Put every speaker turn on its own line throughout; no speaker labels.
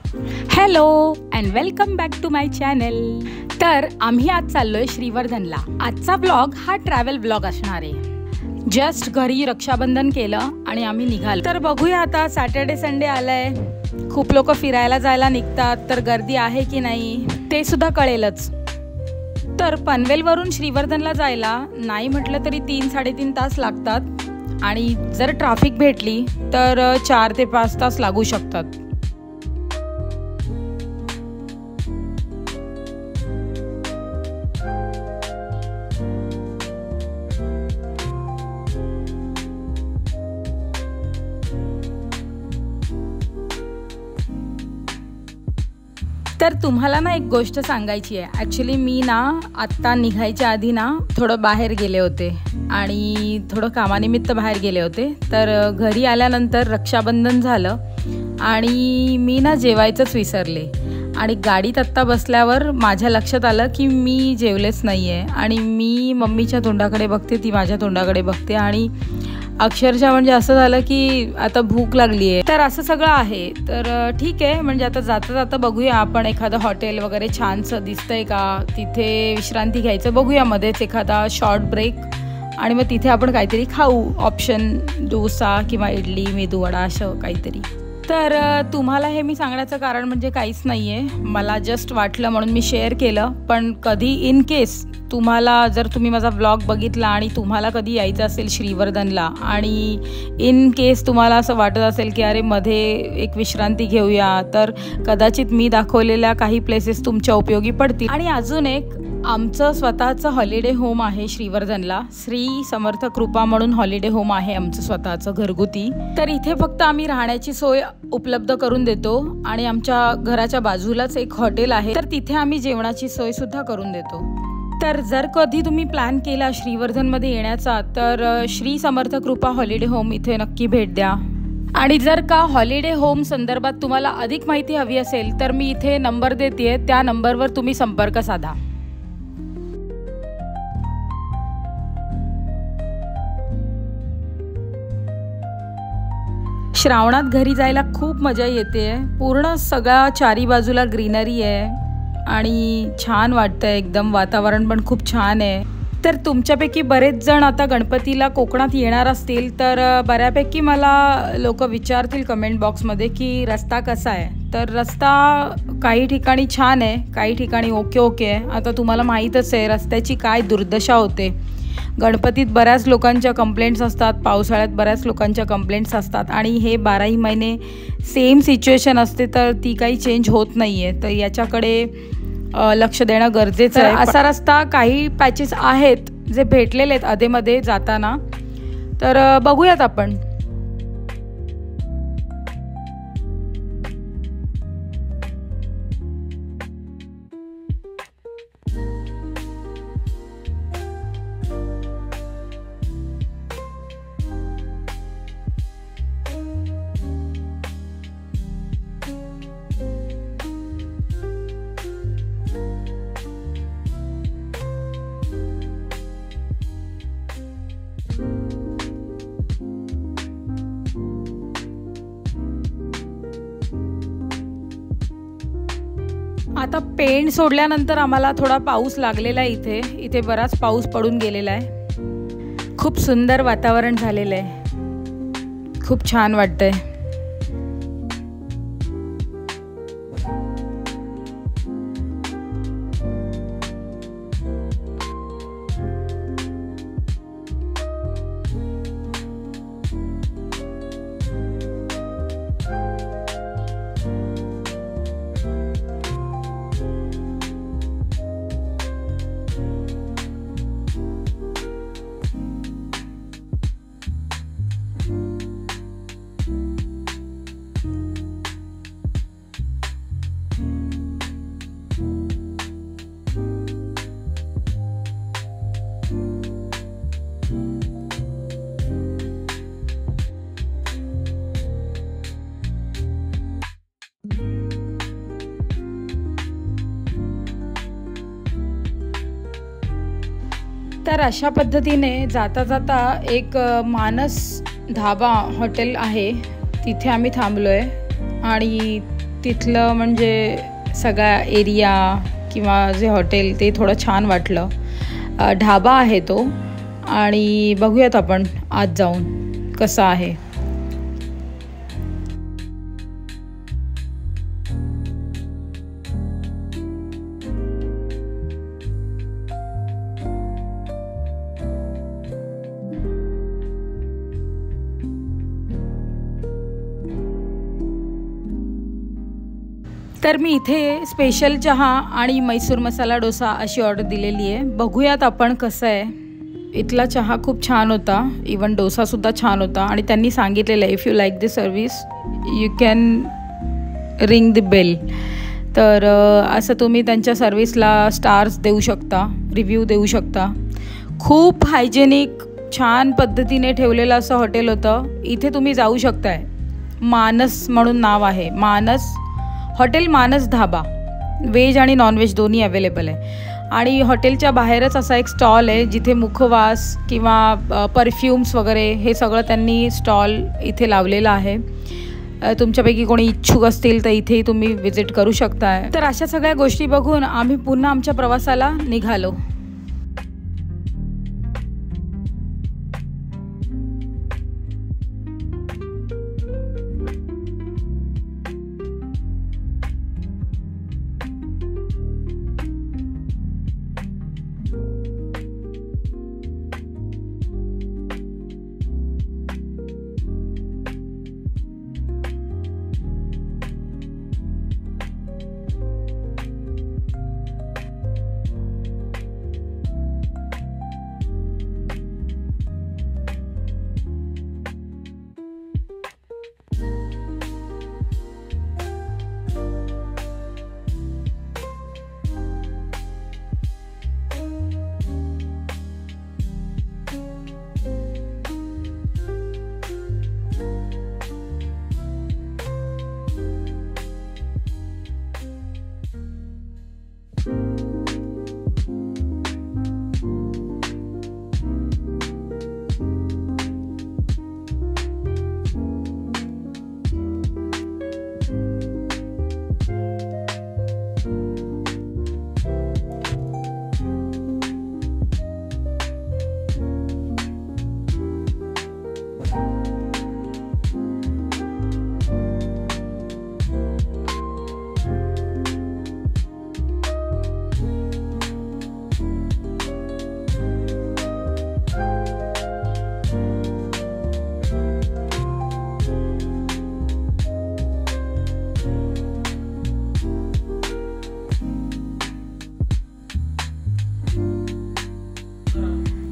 Hello and welcome back to my channel. तर आम्ही आज चाललोय श्रीवर्धनला। आजचा ब्लॉग हा ट्रॅव्हल ब्लॉग असणार आहे। जस्ट घरी रक्षाबंधन केलं आणि आम्ही निघालो। तर बघूया आता, सॅटर्डे संडे आलाय, खूप लोक फिरायला जायला निघतात, तर गर्दी आहे की नाही ते सुद्धा कळेलच। तर पनवेलवरून श्रीवर्धनला जायला नाही म्हटलं तरी 3-3.5 तास लागतात आणि जर ट्रॅफिक भेटली तर 4 ते 5 तास लागू शकतात। तर तुम्हाला ना एक गोष्ट सांगायची आहे। ॲक्च्युली मी ना आत्ता निघायच्या आधी ना थोडं बाहेर गेले होते आणि थोडं कामानिमित्त बाहेर गेले होते। तर घरी आल्यानंतर रक्षाबंधन झालं आणि मी ना जेवायचंच विसरले आणि गाडीत आत्ता बसल्यावर माझ्या लक्षात आलं की मी जेवलेच नाही आहे आणि मी मम्मीच्या तोंडाकडे बघते, ती माझ्या तोंडाकडे बघते आणि अक्षरशः म्हणजे असं झालं की आता भूक लागली आहे। तर असं सगळं आहे। तर ठीक आहे, म्हणजे आता जाता जाता बघूया आपण एखादं हॉटेल वगैरे छानसं दिसतंय का, तिथे विश्रांती घ्यायचं बघूया, मध्येच एखादा शॉर्ट ब्रेक आणि मग तिथे आपण काहीतरी खाऊ, ऑप्शन डोसा किंवा इडली, मेदूवडा असं काहीतरी। तर तुम्हाला हे मी सांगण्याचं कारण म्हणजे काहीच नाही आहे, मला जस्ट वाटलं म्हणून मी शेअर केलं। पण कधी इन केस तुम्हाला, जर तुम्ही माझा ब्लॉग बघितला आणि तुम्हाला कधी यायचं असेल श्रीवर्धनला आणि इन केस तुम्हाला असं वाटत असेल की अरे मध्ये एक विश्रांती घेऊया, तर कदाचित मी दाखवलेल्या काही प्लेसेस तुमच्या उपयोगी पडतील। आणि अजून एक, आमचं स्वतःचं हॉलिडे होम आहे श्रीवर्धनला, श्री समर्थ कृपा म्हणून हॉलिडे होम आहे आमचं स्वतःचं घरगुती। तर इथे फक्त आम्ही राहण्याची सोय उपलब्ध करून देतो आणि आमच्या घराच्या बाजूलाच एक हॉटेल आहे, तर तिथे आम्ही जेवणाची सोय सुद्धा करून देतो। तर जर कधी तुम्ही प्लॅन केला श्रीवर्धनमध्ये येण्याचा तर श्री समर्थ कृपा हॉलिडे होम इथे नक्की भेट द्या। आणि जर का हॉलिडे होम संदर्भात तुम्हाला अधिक माहिती हवी असेल तर मी इथे नंबर देते, त्या नंबरवर तुम्ही संपर्क साधा। श्रावणात घरी जायला खूप मजा येते, पूर्ण सगळ्या चारी बाजूला ग्रीनरी आहे आणि छान वाटतंय एकदम, वातावरण पण खूप छान आहे। तर तुमच्यापैकी बरेच जण आता गणपतीला कोकणात येणार असतील तर बऱ्यापैकी मला लोक विचारतील कमेंट बॉक्समध्ये की रस्ता कसा आहे। तर रस्ता काही ठिकाणी छान आहे, काही ठिकाणी ओके आहे। आता तुम्हाला माहीतच आहे रस्त्याची काय दुर्दशा होते। गणपतीत बऱ्याच लोकांच्या कंप्लेंट्स असतात, पावसाळ्यात बऱ्याच लोकांच्या कंप्लेंट्स असतात आणि हे 12ही महिने सेम सिच्युएशन असते, तर ती काही चेंज होत नाही आहे। तर याच्याकडे लक्ष देणं गरजेचं आहे। असा रस्ता काही पॅचेस आहेत जे भेटलेले आहेत अधेमध्ये जाताना, तर बघूयात आपण। आता पेंड सोडल्यानंतर आम्हाला थोडा पाऊस लागलेला आहे, इथे बराच पाऊस पडून गेलेला आहे। खूप सुंदर वातावरण झालेलं आहे, खूप छान वाटतंय। तर अशा पद्धतीने जाता जाता एक मानस धाबा हॉटेल आहे, तिथे आम्ही थांबलोय आणि तिथलं म्हणजे सगळा एरिया किंवा जे हॉटेल ते थोडं छान वाटलं. ढाबा आहे तो आणि बघूयात आपण आत जाऊन कसं आहे. तर मी इथे स्पेशल चहा आणि मैसूर मसाला डोसा अशी ऑर्डर दिलेली आहे. बघूयात आपण कसं आहे. इथला चहा खूप छान होता, इवन डोसासुद्धा छान होता आणि त्यांनी सांगितलेलं आहे if you like this service you can ring the bell. तर असं तुम्ही त्यांच्या सर्विसला स्टार्स देऊ शकता, रिव्ह्यू देऊ शकता. खूप हायजेनिक छान पद्धतीने ठेवलेलं असं हॉटेल होतं. इथे तुम्ही जाऊ शकताय. मानस म्हणून नाव आहे, मानस हॉटेल, मानस ढाबा. व्हेज आणि नॉनव्हेज दोन्ही अवेलेबल आहे. आणि हॉटेलच्या बाहेरच असा एक स्टॉल आहे जिथे मुखवास किंवा परफ्यूम्स वगैरे हे सगळं त्यांनी स्टॉल इथे लावलेलं आहे. तुमच्यापैकी कोणी इच्छुक असतील तर इथेही तुम्ही विजिट करू शकताय. तर अशा सगळ्या गोष्टी बघून आम्ही पुन्हा आमच्या प्रवासाला निघालो.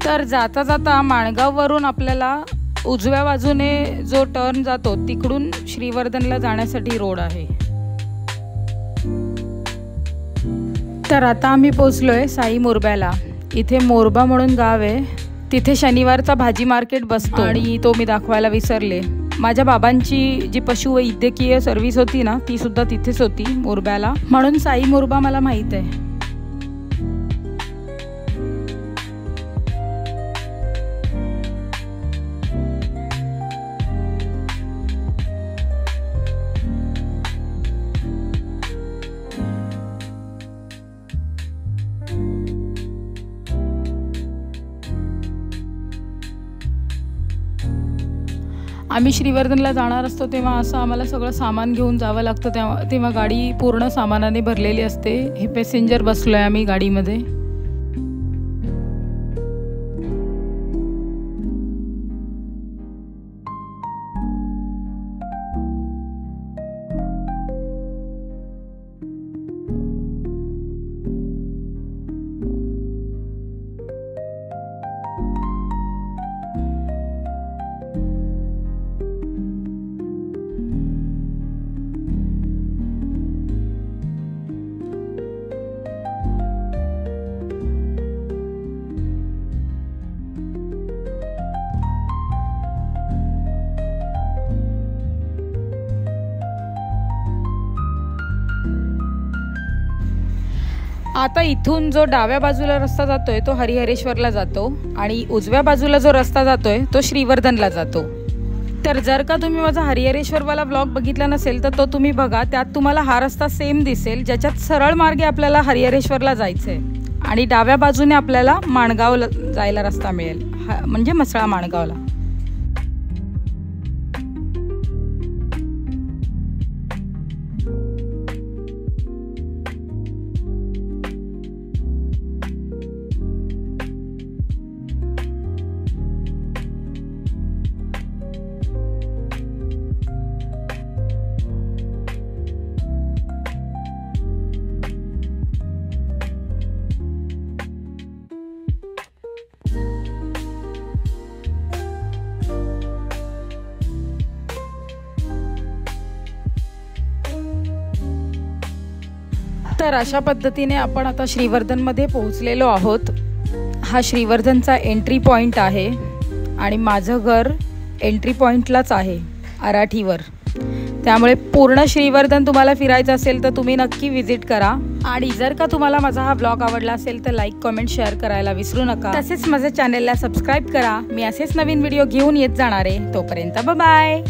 तर जाता जाता माणगाववरून आपल्याला उजव्या बाजूने जो टर्न जातो तिकडून श्रीवर्धनला जाण्यासाठी रोड आहे. तर आता आम्ही पोचलोय साई मोरब्याला. इथे मोरबा म्हणून गाव आहे. तिथे शनिवारचा भाजी मार्केट बसतो आणि तो मी दाखवायला विसरले. माझ्या बाबांची जी पशुवैद्यकीय सर्व्हिस होती ना ती सुद्धा तिथेच होती मोरब्याला, म्हणून साई मोरबा मला माहीत आहे. आम्ही श्रीवर्धनला जाणार असतो तेव्हा असं आम्हाला सगळं सामान घेऊन जावं लागतं. तेव्हा गाडी पूर्ण सामानाने भरलेली असते. हे पॅसेंजर बसलो आहे आम्ही गाडीमध्ये. आता इथून जो डाव्या बाजूला रस्ता जातोय तो हरिहरेश्वरला जातो आणि उजव्या बाजूला जो रस्ता जातोय तो श्रीवर्धनला जातो. तर जर का तुम्ही माझा हरिहरेश्वरवाला व्लॉग बघितला नसेल तर तो तुम्ही बघा, त्यात तुम्हाला हा रस्ता सेम दिसेल, ज्याच्यात सरळ मार्गे आपल्याला हरिहरेश्वरला जायचं आहे आणि डाव्या बाजूने आपल्याला माणगावला जायला रस्ता मिळेल, म्हणजे म्हसळा माणगावला. तर अशा पद्धतीने आपण आता श्रीवर्धनमध्ये पोहोचलेलो आहोत. हा श्रीवर्धनचा एंट्री पॉईंट आहे आणि माझं घर एंट्री पॉईंटलाच आहे, आराठीवर. त्यामुळे पूर्ण श्रीवर्धन तुम्हाला फिरायचं असेल तर तुम्ही नक्की विजिट करा. आणि जर का तुम्हाला माझा हा ब्लॉग आवडला असेल तर लाईक, कमेंट, शेअर करायला विसरू नका. तसेच माझ्या चॅनेलला सबस्क्राईब करा. मी असेच नवीन व्हिडिओ घेऊन येत जाणार आहे. तोपर्यंत बाय.